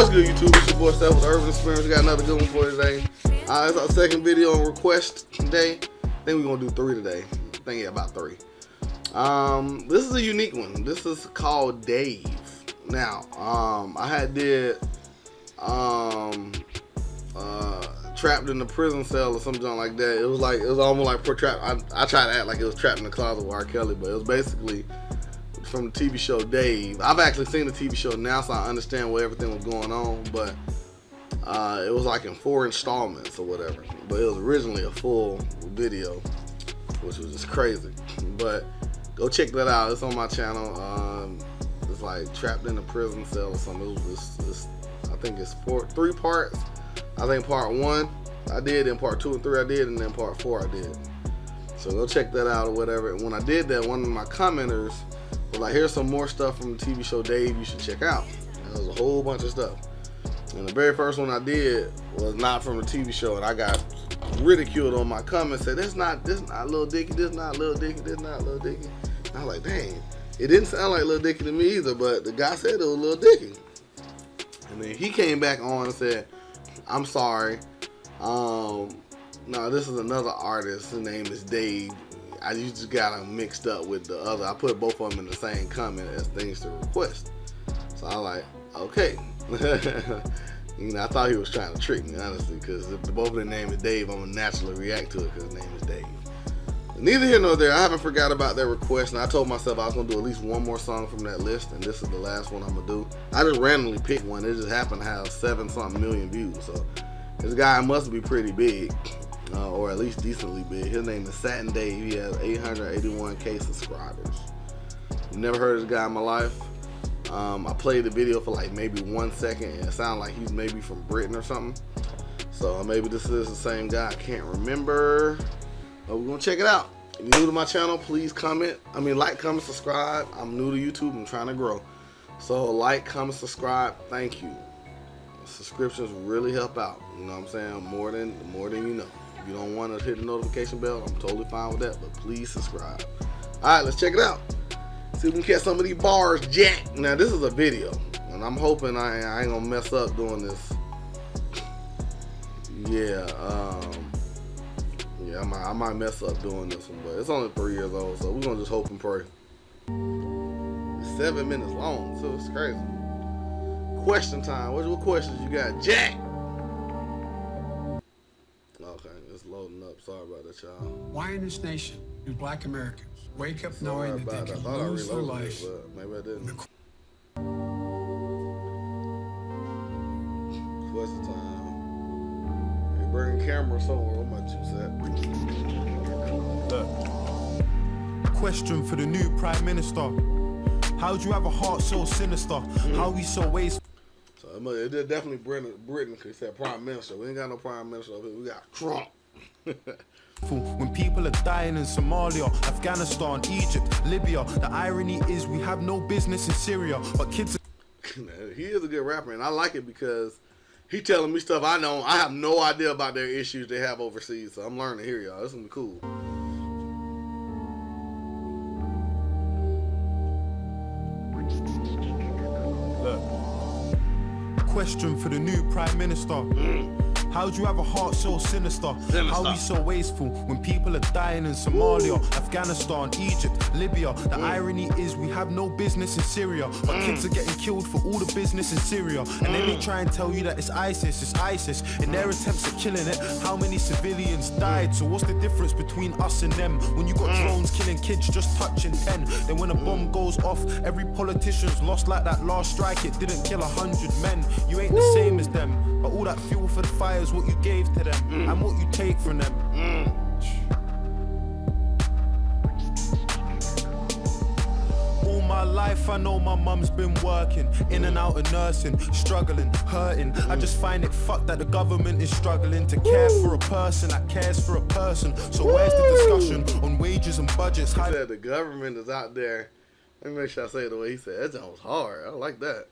What's good, YouTube? It's your boy Steph with Urban Experience. We got another good one for you today. It's our second video on request today. I think we're gonna do 3 today. I think about 3. This is a unique one. This is called Dave. Now, I had did trapped in the prison cell or something like that. It was almost like trapped. I tried to act like it was trapped in the closet with R. Kelly, but it was basically from the TV show Dave. I've actually seen the TV show now, so I understand where everything was going on, but it was like in 4 installments or whatever. But it was originally a full video, which was just crazy. But go check that out. It's on my channel. It's like trapped in a prison cell or something. I think it's 3 parts. I think part 1 I did, then part 2 and 3 I did, and then part 4 I did. So go check that out or whatever. And when I did that, one of my commenters was like, here's some more stuff from the TV show Dave you should check out. And there was a whole bunch of stuff. And the very first one I did was not from the TV show, and I got ridiculed on my comments. Said, this not Lil Dicky, this not Lil Dicky, this not Lil Dicky. And I was like, dang, it didn't sound like Lil Dicky to me either, but the guy said it was Lil Dicky. And then he came back on and said, I'm sorry. No, this is another artist. His name is Dave. I just got them mixed up with the other. I put both of them in the same comment as things to request. So I was like, okay. You know, I thought he was trying to trick me, honestly, because if both of their name is Dave, I'm gonna naturally react to it because his name is Dave. Neither here nor there. I haven't forgot about their request, and I told myself I was gonna do at least one more song from that list, and this is the last one I'm gonna do. I just randomly picked one. It just happened to have 7-something million views, so this guy must be pretty big, or at least decently big. His name is Satin Dave. He has 881K subscribers. Never heard of this guy in my life. I played the video for like maybe 1 second, and it sounded like he's maybe from Britain or something. So maybe this is the same guy. I can't remember. But we're gonna check it out. If you're new to my channel, please like, comment, subscribe. I'm new to YouTube. I'm trying to grow. So like, comment, subscribe. Thank you. Subscriptions really help out. You know what I'm saying? More than you know. If you don't want to hit the notification bell, I'm totally fine with that. But please subscribe. All right, let's check it out. See if we can catch some of these bars, Jack. Now this is a video, and I'm hoping I ain't gonna mess up doing this. Yeah, I might mess up doing this one, but it's only 3 years old, so we're gonna just hope and pray. It's 7 minutes long, so it's crazy. Question time. What questions you got, Jack? Okay, it's loading up. Sorry about that, y'all. Why in this nation do Black Americans wake up knowing that they can lose their life? Maybe I didn't. Question time. Hey, bring a camera somewhere. What might you say? Question for the new Prime Minister. How do you have a heart so sinister? How we so wasteful? So it definitely Britain, because he said Prime Minister. We ain't got no Prime Minister over here. We got Trump. When people are dying in Somalia, Afghanistan, Egypt, Libya, the irony is we have no business in Syria, but kids are... He is a good rapper, and I like it because he telling me stuff I know. I have no idea about their issues they have overseas, so I'm learning here, y'all. This is gonna be cool. Look. Question for the new Prime Minister. How do you have a heart so sinister? How we so wasteful when people are dying in Somalia, Afghanistan, Egypt, Libya? The irony is we have no business in Syria, but kids are getting killed for all the business in Syria. And then they try and tell you that it's ISIS in their attempts at killing it. How many civilians died? So what's the difference between us and them? When you got drones killing kids just touching 10, then when a bomb goes off, every politician's lost like that last strike. It didn't kill 100 men. You ain't the same as them, but all that fuel for the fire is what you gave to them and what you take from them. All my life I know my mum's been working in and out of nursing, struggling, hurting. I just find it fucked that the government is struggling to care for a person that cares for a person. So where's the discussion on wages and budgets? He said the government is out there. Let me make sure I say it the way he said. That sounds hard. I like that.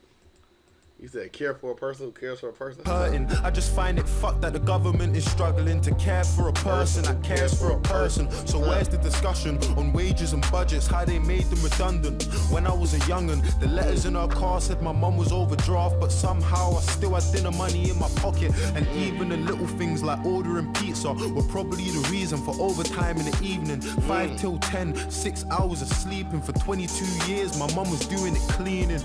He said, care for a person who cares for a person. Hurting. I just find it fucked that the government is struggling to care for a person that cares for a person. So where's the discussion on wages and budgets, how they made them redundant? When I was a young'un, the letters in her car said my mum was overdraft, but somehow I still had dinner money in my pocket. And even the little things like ordering pizza were probably the reason for overtime in the evening. 5 till 10, 6 hours of sleeping. For 22 years my mum was doing it cleaning,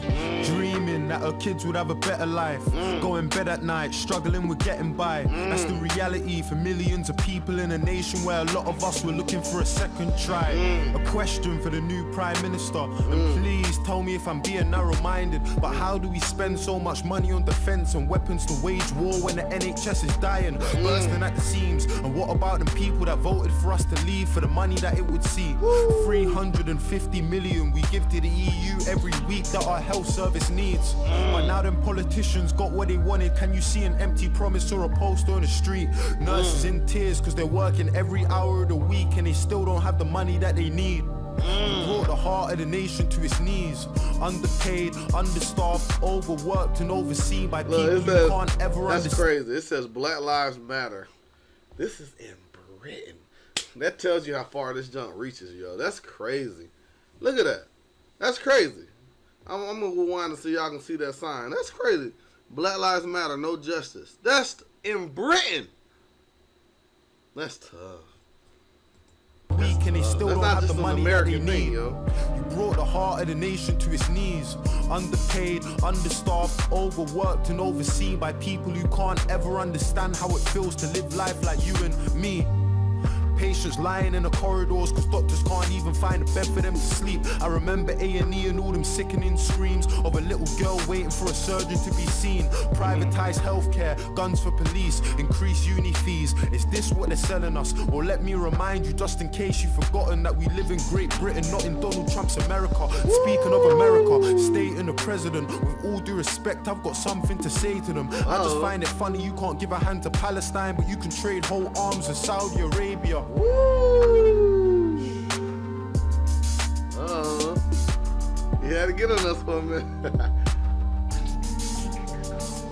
dreaming that her kids would have a better life, going bed at night, struggling with getting by. That's the reality for millions of people in a nation where a lot of us were looking for a second try. A question for the new Prime Minister, and please tell me if I'm being narrow-minded, but how do we spend so much money on defence and weapons to wage war when the NHS is dying, bursting at the seams? And what about the people that voted for us to leave for the money that it would see? 350 million we give to the EU every week that our health service needs. But now them politicians got what they wanted. Can you see an empty promise or a poster on the street? Nurses in tears because they're working every hour of the week and they still don't have the money that they need. We brought the heart of the nation to its knees. Underpaid, understaffed, overworked and overseen by people you can't ever understand. That's crazy. It says Black Lives Matter. This is in Britain. That tells you how far this junk reaches, yo. That's crazy. Look at that. That's crazy. I'm gonna rewind so y'all can see that sign. That's crazy. Black Lives Matter, no justice. That's in Britain. That's tough. Weak and they still don't have the money that they need. Yo. You brought the heart of the nation to its knees. Underpaid, understaffed, overworked and overseen by people who can't ever understand how it feels to live life like you and me. Patients lying in the corridors because doctors can't even find a bed for them to sleep. I remember A&E and all them sickening screams of a little girl waiting for a surgeon to be seen. Privatized healthcare, guns for police, increased uni fees. Is this what they're selling us? Or let me remind you, just in case you've forgotten, that we live in Great Britain, not in Donald Trump's America. Speaking of America, state and the president, with all due respect, I've got something to say to them. I just find it funny you can't give a hand to Palestine, but you can trade whole arms with Saudi Arabia. Woo! You had to get on us for a minute.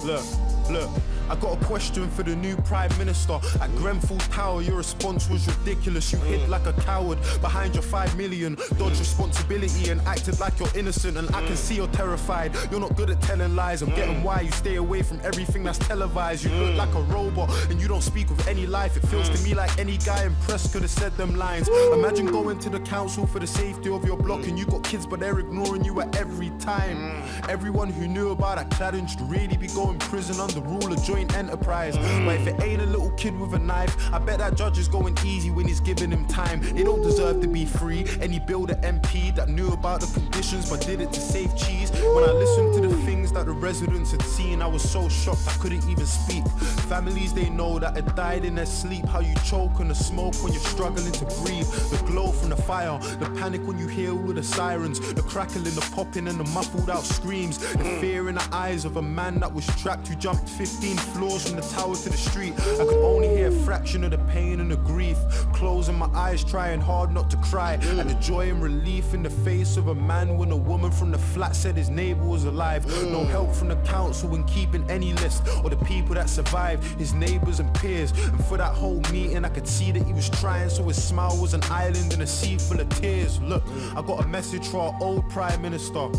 Look, I got a question for the new Prime Minister. At Grenfell Tower, your response was ridiculous. You hid like a coward behind your 5 million, dodged responsibility and acted like you're innocent. And I can see you're terrified. You're not good at telling lies. I'm getting why you stay away from everything that's televised. You look like a robot and you don't speak with any life. It feels to me like any guy in press could have said them lines. Imagine going to the council for the safety of your block and you got kids but they're ignoring you at every time. Everyone who knew about that cladding should really be going prison under rule of joint enterprise. But if it ain't a little kid with a knife, I bet that judge is going easy when he's giving him time. They don't deserve to be free. Any builder MP that knew about the conditions but did it to save cheese. When I listened to the things that the residents had seen, I was so shocked I couldn't even speak. Families they know that had died in their sleep. How you choke on the smoke when you're struggling to breathe. The glow from the fire, the panic when you hear all of the sirens, the crackling, the popping and the muffled out screams. The fear in the eyes of a man that was trapped who jumped 15 floors from the tower to the street. I could only hear a fraction of the pain and the grief. Closing my eyes, trying hard not to cry. And the joy and relief in the face of a man when a woman from the flat said his neighbor was alive. No help from the council in keeping any list or the people that survived, his neighbors and peers. And for that whole meeting I could see that he was trying, so his smile was an island in a sea full of tears. Look, I got a message for our old Prime Minister,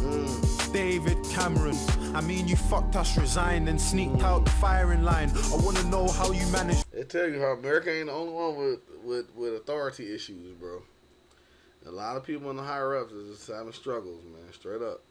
David Cameron. I mean, you fucked us, resigned and sneaked out the firing line. I want to know how you managed. They tell you how America ain't the only one with authority issues, bro. A lot of people in the higher ups is just having struggles, man. Straight up.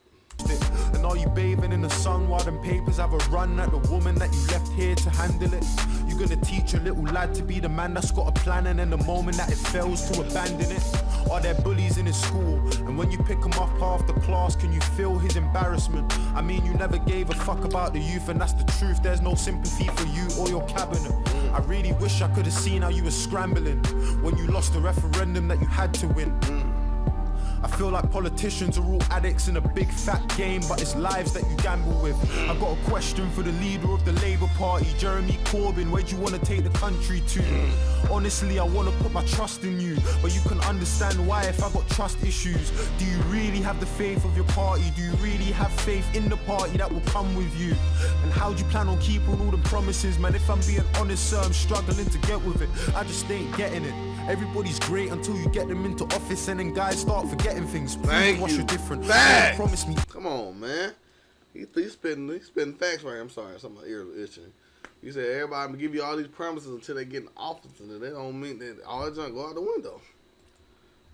And are you bathing in the sun while them papers have a run at the woman that you left here to handle it? You gonna teach your little lad to be the man that's got a plan, and then the moment that it fails to abandon it? Are there bullies in his school? And when you pick him up after class, can you feel his embarrassment? I mean, you never gave a fuck about the youth, and that's the truth. There's no sympathy for you or your cabinet. I really wish I could have seen how you were scrambling when you lost the referendum that you had to win. I feel like politicians are all addicts in a big fat game, but it's lives that you gamble with. I got a question for the leader of the Labour Party, Jeremy Corbyn. Where do you want to take the country to? Honestly, I want to put my trust in you, but you can understand why if I got trust issues. Do you really have the faith of your party? Do you really have faith in the party that will come with you? And how do you plan on keeping all the promises, man? If I'm being honest, sir, I'm struggling to get with it. I just ain't getting it. Everybody's great until you get them into office, and then guys start forgetting things. Thank you. You're different. Facts. Promise me. Come on, man. He's spitting facts right here. I'm sorry, my ears are itching. You said everybody give you all these promises until they get in office, and they don't mean that all that junk go out the window.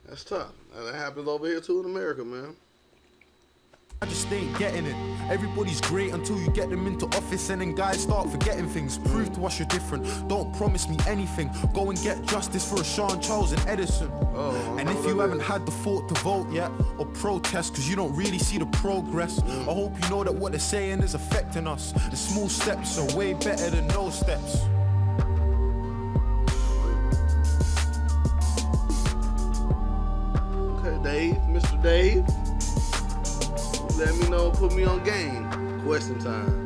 That's tough. And that happens over here too in America, man. I just ain't getting it. Everybody's great until you get them into office, and then guys start forgetting things. Prove to us you're different. Don't promise me anything. Go and get justice for a Sean Charles and Edison. And if you haven't had the thought to vote yet or protest because you don't really see the progress, I hope you know that what they're saying is affecting us. The small steps are way better than no steps. Okay, Dave, Mr. Dave. Let me know, put me on game. Question time.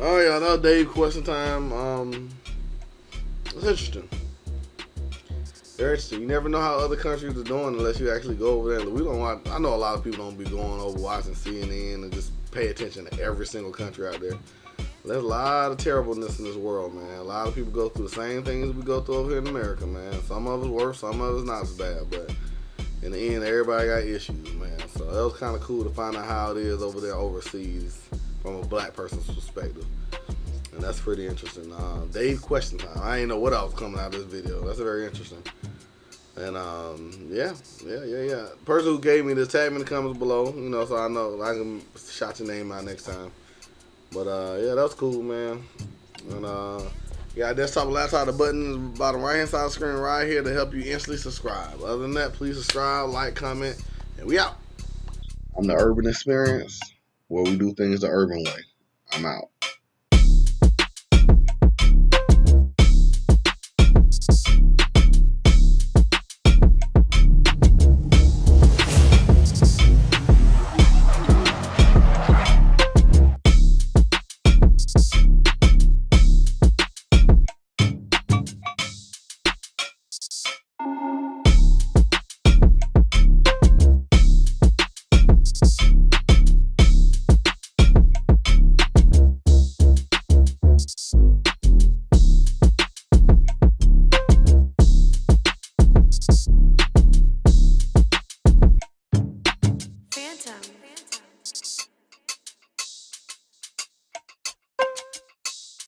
Oh yeah, another Dave question time. It's interesting. Very interesting. You never know how other countries are doing unless you actually go over there. We don't want. I know a lot of people don't be going over watching CNN and just pay attention to every single country out there. There's a lot of terribleness in this world, man. A lot of people go through the same things we go through over here in America, man. Some of it's worse, some of it's not as bad, but in the end, everybody got issues, man. So that was kind of cool to find out how it is over there overseas from a black person's perspective. And that's pretty interesting. Dave question time. I didn't know what else coming out of this video. That's very interesting. And yeah. Person who gave me this, tag me in the comments below, you know, so I know I can shout your name out next time. But yeah, that was cool, man. And yeah, desktop, laptop, the button is bottom right hand side of the screen right here to help you instantly subscribe. Other than that, please subscribe, like, comment, and we out. I'm the Urban Experience, where we do things the urban way. I'm out.